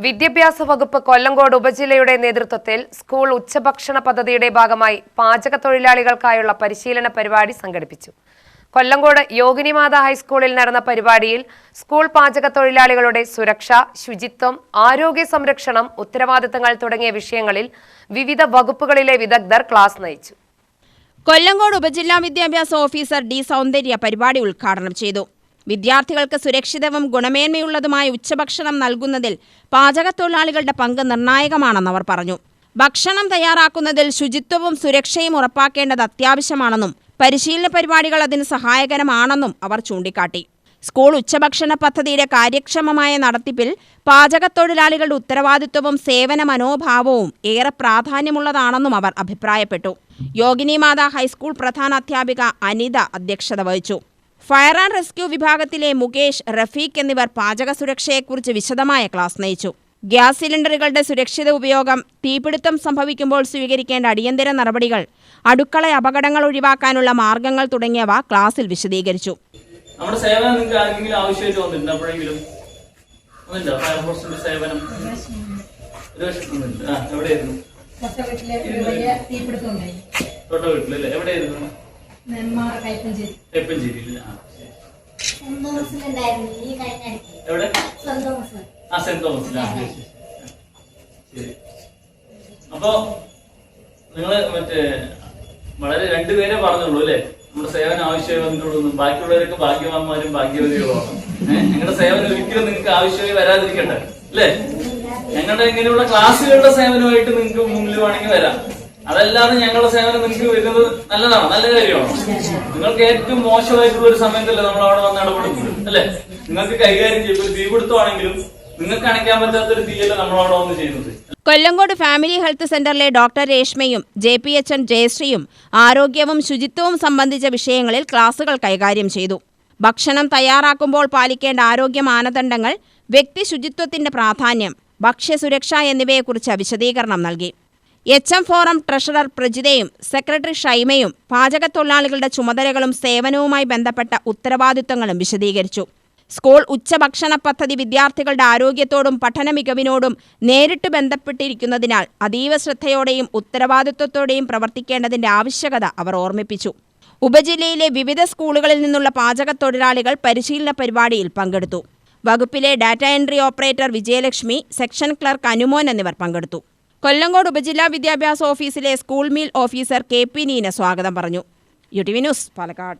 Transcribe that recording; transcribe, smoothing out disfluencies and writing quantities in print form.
വിദ്യാഭ്യാസ വകുപ്പ് കൊല്ലങ്കോട് ഉപജില്ലയുടെ നേതൃത്വത്തിൽ സ്കൂൾ ഉച്ചഭക്ഷണ പദ്ധതിയുടെ ഭാഗമായി പാചകത്തൊഴിലാളികൾക്കായുള്ള പരിശീലന പരിപാടി സംഘടിപ്പിച്ചു. കൊല്ലങ്കോട് യോഗിനിമാത ഹൈസ്കൂളിൽ നടന്ന പരിപാടിയിൽ സ്കൂൾ പാചകത്തൊഴിലാളികളുടെ സുരക്ഷ, ശുചിത്വം, ആരോഗ്യ സംരക്ഷണം, ഉത്തരവാദിത്തങ്ങൾ തുടങ്ങിയ വിഷയങ്ങളിൽ വിവിധ വകുപ്പുകളിലെ വിദഗ്ധർ ക്ലാസ് നയിച്ചു. കൊല്ലങ്കോട് ഉപജില്ലാ വിദ്യാഭ്യാസ ഓഫീസർ ഡി സൗന്ദര്യ പരിപാടി ഉദ്ഘാടനം ചെയ്തു. വിദ്യാർത്ഥികൾക്ക് സുരക്ഷിതവും ഗുണമേന്മയുള്ളതുമായ ഉച്ചഭക്ഷണം നൽകുന്നതിൽ പാചകത്തൊഴിലാളികളുടെ പങ്ക് നിർണായകമാണെന്ന് അവർ പറഞ്ഞു. ഭക്ഷണം തയ്യാറാക്കുന്നതിൽ ശുചിത്വവും സുരക്ഷയും ഉറപ്പാക്കേണ്ടത് അത്യാവശ്യമാണെന്നും പരിശീലന പരിപാടികൾ അതിന് സഹായകരമാണെന്നും അവർ ചൂണ്ടിക്കാട്ടി. സ്കൂൾ ഉച്ചഭക്ഷണ പദ്ധതിയുടെ കാര്യക്ഷമമായ നടത്തിപ്പിൽ പാചകത്തൊഴിലാളികളുടെ ഉത്തരവാദിത്വവും സേവന മനോഭാവവും ഏറെ പ്രാധാന്യമുള്ളതാണെന്നും അവർ അഭിപ്രായപ്പെട്ടു. യോഗിനിമാത ഹൈസ്കൂൾ പ്രധാനാധ്യാപിക അനിത അധ്യക്ഷത വഹിച്ചു. ഫയർ ആൻഡ് റെസ്ക്യൂ വിഭാഗത്തിലെ മുകേഷ്, റഫീഖ് എന്നിവർ പാചക സുരക്ഷയെക്കുറിച്ച് വിശദമായ ക്ലാസ് നയിച്ചു. ഗ്യാസ് സിലിണ്ടറുകളുടെ സുരക്ഷിത ഉപയോഗം, തീപിടുത്തം സംഭവിക്കുമ്പോൾ സ്വീകരിക്കേണ്ട അടിയന്തര നടപടികൾ, അടുക്കള അപകടങ്ങൾ ഒഴിവാക്കാനുള്ള മാർഗങ്ങൾ തുടങ്ങിയവ ക്ലാസ്സിൽ വിശദീകരിച്ചു. നമ്മുടെ സേവനം നിങ്ങൾക്ക് ആർക്കെങ്കിലും ആവശ്യമായിട്ട് വന്നിട്ടുണ്ട്? അപ്പോഴെങ്കിലും ഫയർഫോഴ്സിന്റെ സേവനം എവിടെയായിരുന്നു? തൊട്ട വീട്ടിലല്ലേ? എവിടെയായിരുന്നു? എവിടെ? സെന്റ് തോമസിലാണ്. അപ്പൊ നിങ്ങള് വളരെ രണ്ടുപേരെ പറഞ്ഞുള്ളൂ അല്ലെ നമ്മുടെ സേവനം ആവശ്യമായി വന്നിട്ടുള്ളൂ. ബാക്കിയുള്ളവരൊക്കെ ഭാഗ്യവാന്മാരും ഭാഗ്യവതികളുമാണ്. ഞങ്ങളുടെ സേവനം ഒരിക്കലും നിങ്ങൾക്ക് ആവശ്യമായി വരാതിരിക്കട്ടെ അല്ലേ? ഞങ്ങളുടെ ഇങ്ങനെയുള്ള ക്ലാസ്സുകളുടെ സേവനമായിട്ട് നിങ്ങൾക്ക് മുന്നിൽ വേണമെങ്കിൽ വരാം. അതല്ലാതെ ഞങ്ങളുടെ സേവനം നിങ്ങൾക്ക് വരുന്നത് നല്ലതാണ്, നല്ല കാര്യമാണ്. നിങ്ങൾക്ക് ഏറ്റവും മോശമായിട്ടുള്ള ഒരു സമയത്തല്ലേ നമ്മൾ അവിടെ വന്ന് ഇടപെടുന്നത് അല്ലെ? നിങ്ങൾക്ക് കൈകാര്യം ചെയ്യുമ്പോൾ തീപിടുത്തമാണെങ്കിലും നിങ്ങൾക്ക് അണയ്ക്കാൻ പറ്റാത്തൊരു തീയല്ല നമ്മളവിടെ വന്ന് ചെയ്യുന്നത്. കൊല്ലങ്കോട് ഫാമിലി ഹെൽത്ത് സെന്ററിലെ ഡോക്ടർ രേഷ്മയും JPHN ജയശ്രീയും ആരോഗ്യവും ശുചിത്വവും സംബന്ധിച്ച വിഷയങ്ങളിൽ ക്ലാസുകൾ കൈകാര്യം ചെയ്തു. ഭക്ഷണം തയ്യാറാക്കുമ്പോൾ പാലിക്കേണ്ട ആരോഗ്യ മാനദണ്ഡങ്ങൾ, വ്യക്തി ശുചിത്വത്തിന്റെ പ്രാധാന്യം, ഭക്ഷ്യസുരക്ഷ എന്നിവയെക്കുറിച്ച് വിശദീകരണം നൽകി. HM ഫോറം ട്രഷറർ പ്രജിതയും സെക്രട്ടറി ഷൈമയും പാചകത്തൊഴിലാളികളുടെ ചുമതലകളും സേവനവുമായി ബന്ധപ്പെട്ട ഉത്തരവാദിത്തങ്ങളും വിശദീകരിച്ചു. സ്കൂൾ ഉച്ചഭക്ഷണ പദ്ധതി വിദ്യാർത്ഥികളുടെ ആരോഗ്യത്തോടും പഠന മികവിനോടും നേരിട്ട് ബന്ധപ്പെട്ടിരിക്കുന്നതിനാൽ അതീവ ശ്രദ്ധയോടെയും ഉത്തരവാദിത്വത്തോടെയും പ്രവർത്തിക്കേണ്ടതിന്റെ ആവശ്യകത അവർ ഓർമ്മിപ്പിച്ചു. ഉപജില്ലയിലെ വിവിധ സ്കൂളുകളിൽ നിന്നുള്ള പാചകത്തൊഴിലാളികൾ പരിശീലന പരിപാടിയിൽ പങ്കെടുത്തു. വകുപ്പിലെ data entry operator Vijayalakshmi, section clerk Anumon എന്നിവർ പങ്കെടുത്തു. കൊല്ലങ്കോട് ഉപജില്ലാ വിദ്യാഭ്യാസ ഓഫീസിലെ school meal officer KP Neena സ്വാഗതം പറഞ്ഞു. UTV news, Palakkad.